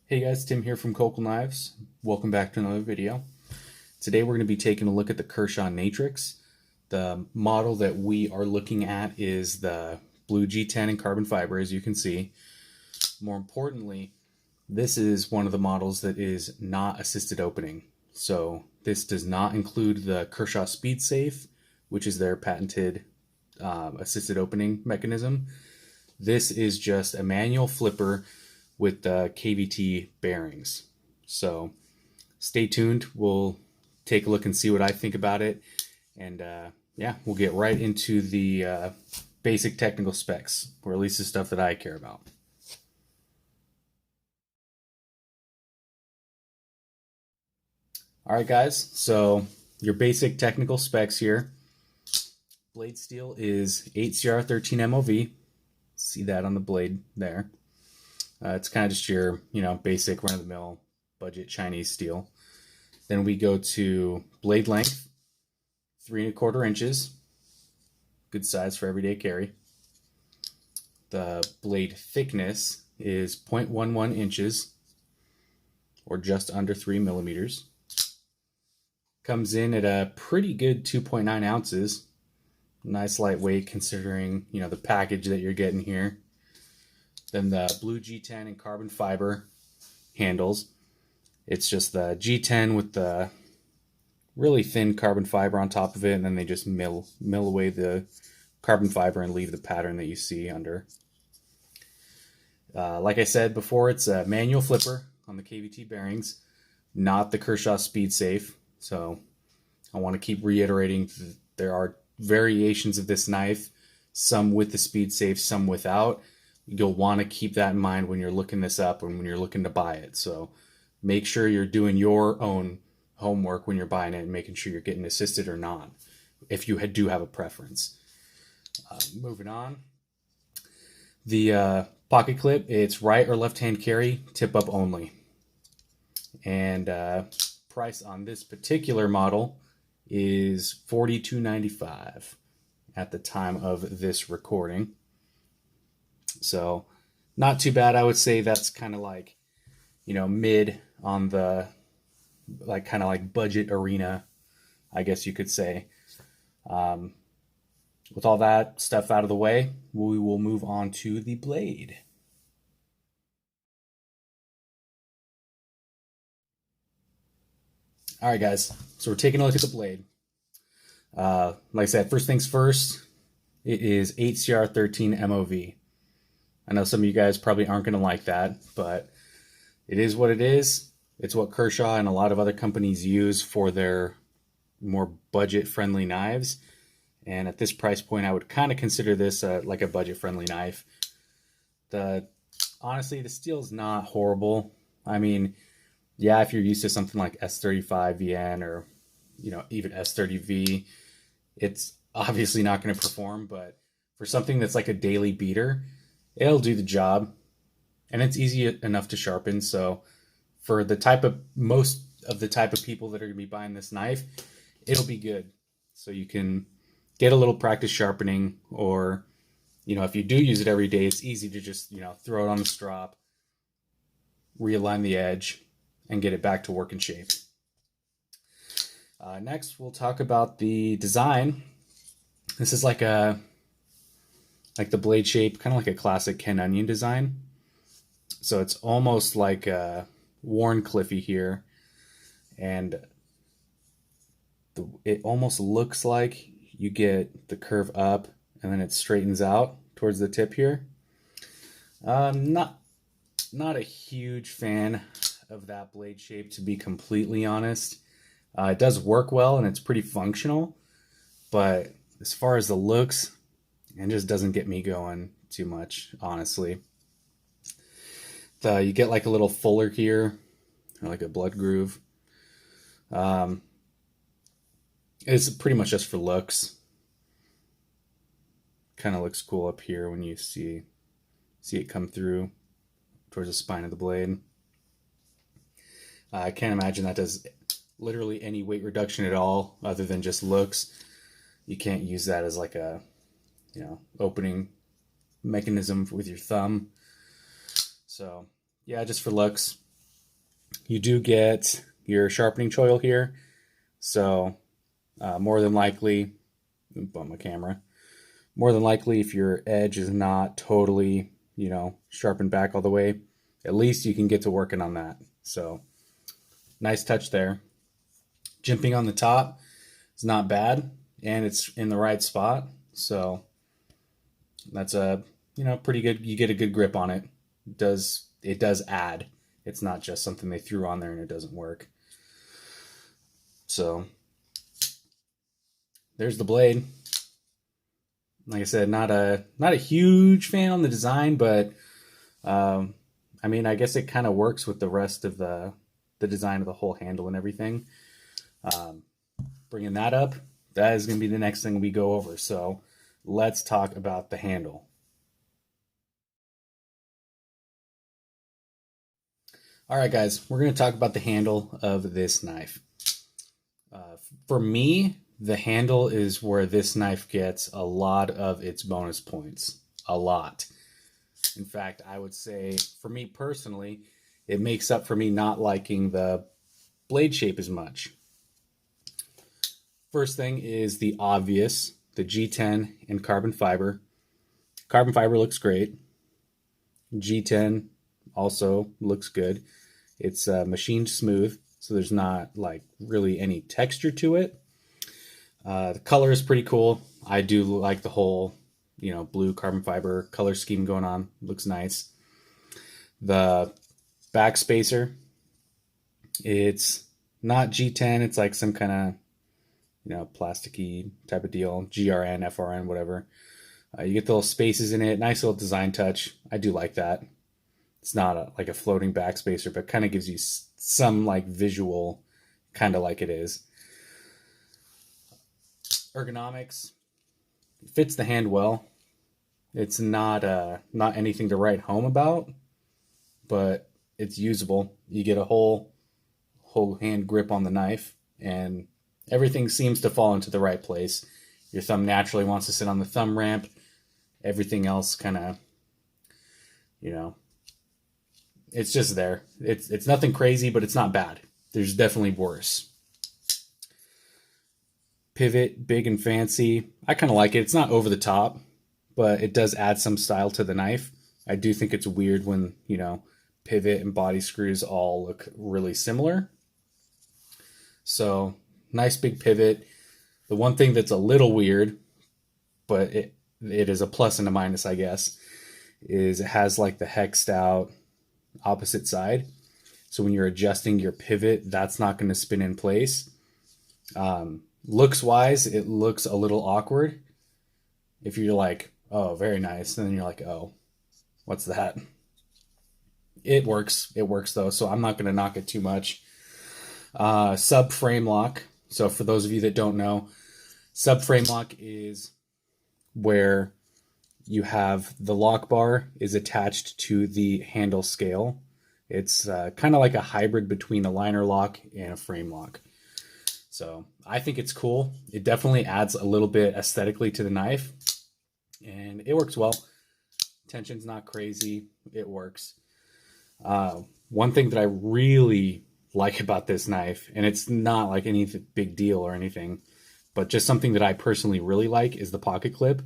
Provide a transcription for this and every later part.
Hey guys, Tim here from Cocal Knives. Welcome back to another video. Today we're going to be taking a look at the Kershaw Natrix. The model that we are looking at is the blue G10 in carbon fiber, as you can see. More importantly, this is one of the models that is not assisted opening. So this does not include the Kershaw SpeedSafe, which is their patented assisted opening mechanism. This is just a manual flipper with the KVT bearings. So stay tuned. We'll take a look and see what I think about it. And yeah, we'll get right into the basic technical specs, or at least the stuff that I care about. All right, guys, so your basic technical specs here. Blade steel is 8CR13 MOV. See that on the blade there. It's kind of just your, basic run-of-the-mill budget Chinese steel. Then we go to blade length, 3¼ inches. Good size for everyday carry. The blade thickness is 0.11 inches, or just under 3 millimeters. Comes in at a pretty good 2.9 ounces. Nice lightweight considering, the package that you're getting here. Then the blue G10 in carbon fiber handles. It's just the G10 with the really thin carbon fiber on top of it, and then they just mill away the carbon fiber and leave the pattern that you see under. Like I said before, it's a manual flipper on the KVT bearings, not the Kershaw SpeedSafe. So I want to keep reiterating that there are variations of this knife, some with the SpeedSafe, some without. You'll want to keep that in mind when you're looking this up and when you're looking to buy it. So make sure you're doing your own homework when you're buying it and making sure you're getting assisted or not, if you do have a preference. Moving on. The pocket clip, it's right or left hand carry, tip up only. And price on this particular model is $42.95 at the time of this recording. So not too bad. I would say that's kind of like, mid on the, kind of like budget arena, I guess you could say. With all that stuff out of the way, we will move on to the blade. All right, guys. So we're taking a look at the blade. Like I said, first things first, it is 8CR13 MOV. I know some of you guys probably aren't going to like that, but it is what it is. It's what Kershaw and a lot of other companies use for their more budget-friendly knives. And at this price point, I would kind of consider this like a budget-friendly knife. Honestly, the steel is not horrible. I mean, yeah, if you're used to something like S35 VN or, even S30V, it's obviously not going to perform. But for something that's like a daily beater, it'll do the job, and it's easy enough to sharpen. So for most of the type of people that are going to be buying this knife, it'll be good. So you can get a little practice sharpening, or, if you do use it every day, it's easy to just, throw it on the strop, realign the edge, and get it back to working shape. Next, we'll talk about the design. This is like the blade shape, kind of like a classic Ken Onion design. So it's almost like a Warren Cliffy here. And it almost looks like you get the curve up and then it straightens out towards the tip here. Not a huge fan of that blade shape, to be completely honest. It does work well and it's pretty functional, but as far as the looks, it just doesn't get me going too much, honestly. You get like a little fuller here, or like a blood groove. It's pretty much just for looks. Kind of looks cool up here when you see it come through towards the spine of the blade. I can't imagine that does literally any weight reduction at all, other than just looks. You can't use that as like a opening mechanism with your thumb. So yeah, just for looks. You do get your sharpening choil here. So more than likely, bump my camera. More than likely, if your edge is not totally, sharpened back all the way, at least you can get to working on that. So nice touch there. Jimping on the top is not bad, and it's in the right spot. So that's a, pretty good. You get a good grip on it. It does add. It's not just something they threw on there and it doesn't work. So there's the blade. Like I said, not a huge fan on the design, but I guess it kind of works with the rest of the design of the whole handle and everything. Bringing that up, that is going to be the next thing we go over. So let's talk about the handle. All right, guys, we're going to talk about the handle of this knife. For me, the handle is where this knife gets a lot of its bonus points. A lot. In fact, I would say, for me personally, it makes up for me not liking the blade shape as much. First thing is the obvious, the G10 and carbon fiber. Carbon fiber looks great. G10 also looks good. It's machined smooth, so there's not like really any texture to it. The color is pretty cool. I do like the whole, blue carbon fiber color scheme going on. Looks nice. The back spacer, it's not G10. It's like some kind of, plasticky type of deal. GRN, FRN, whatever. You get the little spaces in it. Nice little design touch. I do like that. It's not like a floating back spacer, but kind of gives you some like visual, kind of like it is. Ergonomics, it fits the hand well. It's not anything to write home about, but it's usable. You get a whole hand grip on the knife, and everything seems to fall into the right place. Your thumb naturally wants to sit on the thumb ramp. Everything else kind of, it's just there. It's nothing crazy, but it's not bad. There's definitely worse. Pivot, big and fancy. I kind of like it. It's not over the top, but it does add some style to the knife. I do think it's weird when, pivot and body screws all look really similar. So nice big pivot. The one thing that's a little weird, but it is a plus and a minus, I guess, is it has like the hexed out opposite side. So when you're adjusting your pivot, that's not going to spin in place. Looks wise, it looks a little awkward. If you're like, oh, very nice, and then you're like, oh, what's that? It works though, so I'm not going to knock it too much. Sub frame lock. So for those of you that don't know, sub frame lock is where you have the lock bar is attached to the handle scale. It's kind of like a hybrid between a liner lock and a frame lock. So I think it's cool. It definitely adds a little bit aesthetically to the knife, and it works well. Tension's not crazy. It works. One thing that I really like about this knife, and it's not like any big deal or anything, but just something that I personally really like, is the pocket clip.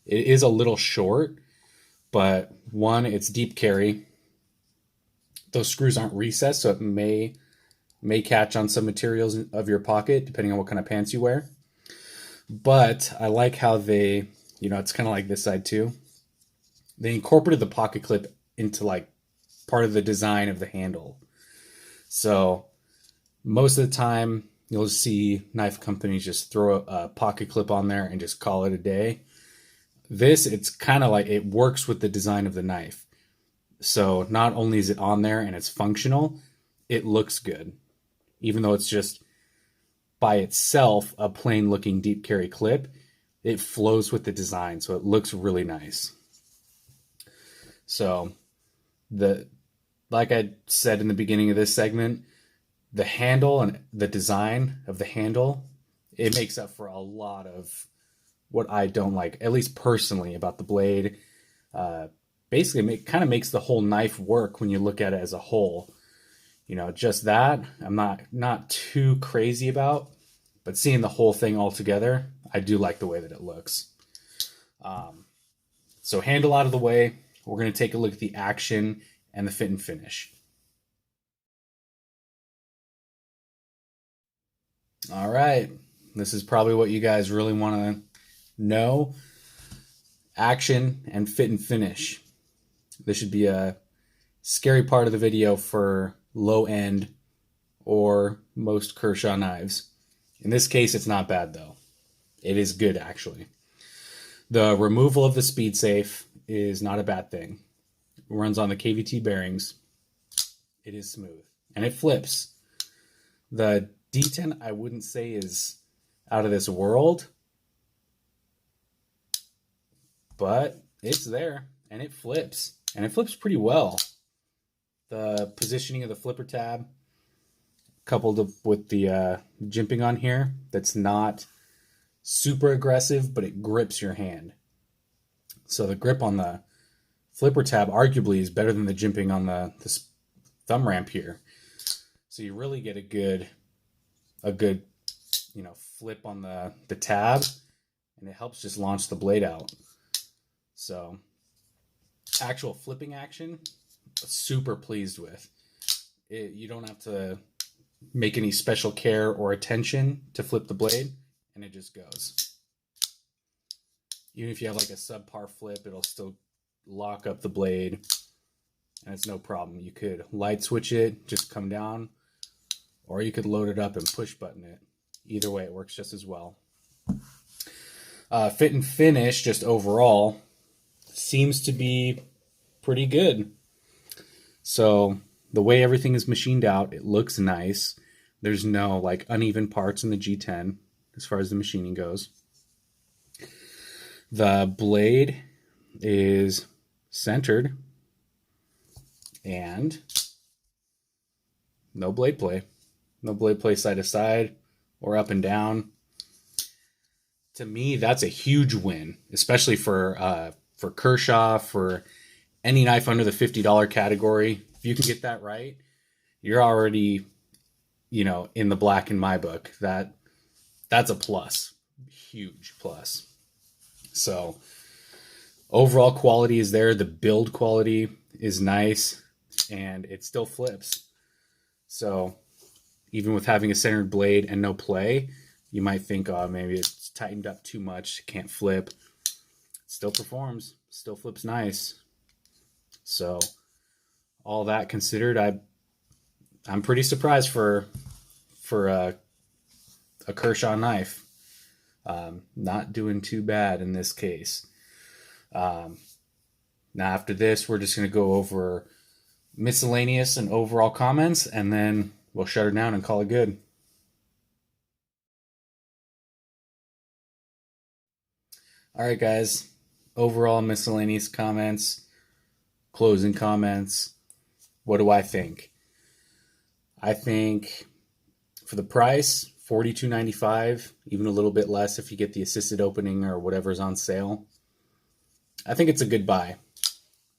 It is a little short, but one, it's deep carry. Those screws aren't recessed, so it may catch on some materials of your pocket, depending on what kind of pants you wear. But I like how they, it's kind of like this side too. They incorporated the pocket clip into like part of the design of the handle. So most of the time you'll see knife companies just throw a pocket clip on there and just call it a day. This, it's kind of like it works with the design of the knife. So not only is it on there and it's functional, it looks good. Even though it's just by itself a plain looking deep carry clip, it flows with the design, so it looks really nice. So like I said in the beginning of this segment, the handle and the design of the handle, it makes up for a lot of what I don't like, at least personally, about the blade. Basically, it kind of makes the whole knife work when you look at it as a whole. Just that I'm not too crazy about, but seeing the whole thing all together, I do like the way that it looks. So handle out of the way, we're going to take a look at the action and the fit and finish. All right, this is probably what you guys really want to know. Action and fit and finish. This should be a scary part of the video for low end or most Kershaw knives. In this case, it's not bad though. It is good actually. The removal of the SpeedSafe is not a bad thing. It runs on the KVT bearings. It is smooth and it flips. The detent I wouldn't say is out of this world, but it's there and it flips, and it flips pretty well. The positioning of the flipper tab coupled with the jimping on here, that's not super aggressive, but it grips your hand. So the grip on the flipper tab arguably is better than the jimping on this thumb ramp here. So you really get a good flip on the tab, and it helps just launch the blade out. So actual flipping action, super pleased with it. You don't have to make any special care or attention to flip the blade, and it just goes. Even if you have like a subpar flip, it'll still lock up the blade, and it's no problem. You could light switch it, just come down, or you could load it up and push button it. Either way, it works just as well. Fit and finish, just overall, seems to be pretty good. So the way everything is machined out, it looks nice. There's no like uneven parts in the G10 as far as the machining goes. The blade is centered and no blade play. No blade play side to side or up and down. To me, that's a huge win, especially for Kershaw, for any knife under the $50 category. If you can get that right, you're already, in the black in my book. That's a plus, huge plus. So overall quality is there. The build quality is nice, and it still flips. So even with having a centered blade and no play, you might think, oh, maybe it's tightened up too much, it can't flip. It still performs, still flips nice. So all that considered, I'm pretty surprised for a Kershaw knife. Not doing too bad in this case. Now after this, we're just going to go over miscellaneous and overall comments, and then we'll shut her down and call it good. All right, guys. Overall miscellaneous comments, closing comments. What do I think? I think for the price, $42.95, even a little bit less if you get the assisted opening or whatever's on sale. I think it's a good buy.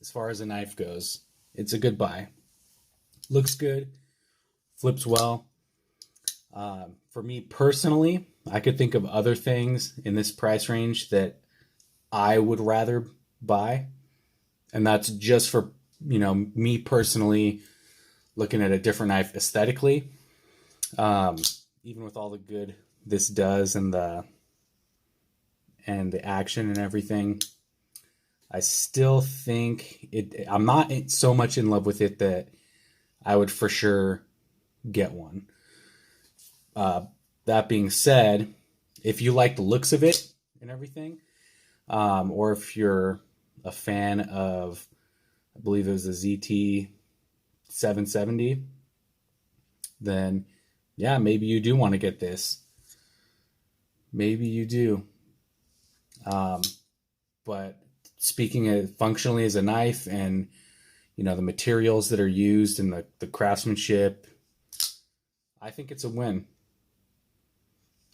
As far as a knife goes, it's a good buy. Looks good, flips well. For me personally, I could think of other things in this price range that I would rather buy. And that's just for, me personally looking at a different knife aesthetically. Even with all the good this does and the action and everything, I still think I'm not so much in love with it that I would for sure get one. That being said, if you like the looks of it and everything, or if you're a fan of, I believe it was a ZT 770, then yeah, maybe you do want to get this. Maybe you do. But speaking of functionally as a knife and, the materials that are used and the craftsmanship, I think it's a win.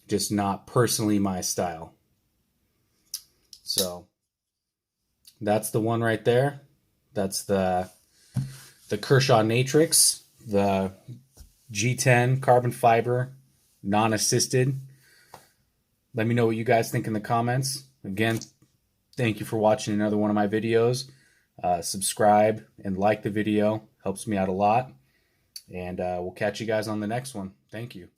Just not personally my style. So that's the one right there. That's the Kershaw Natrix the G10 carbon fiber, non-assisted. Let me know what you guys think in the comments. Again, thank you for watching another one of my videos. Subscribe and like the video. Helps me out a lot. And we'll catch you guys on the next one. Thank you.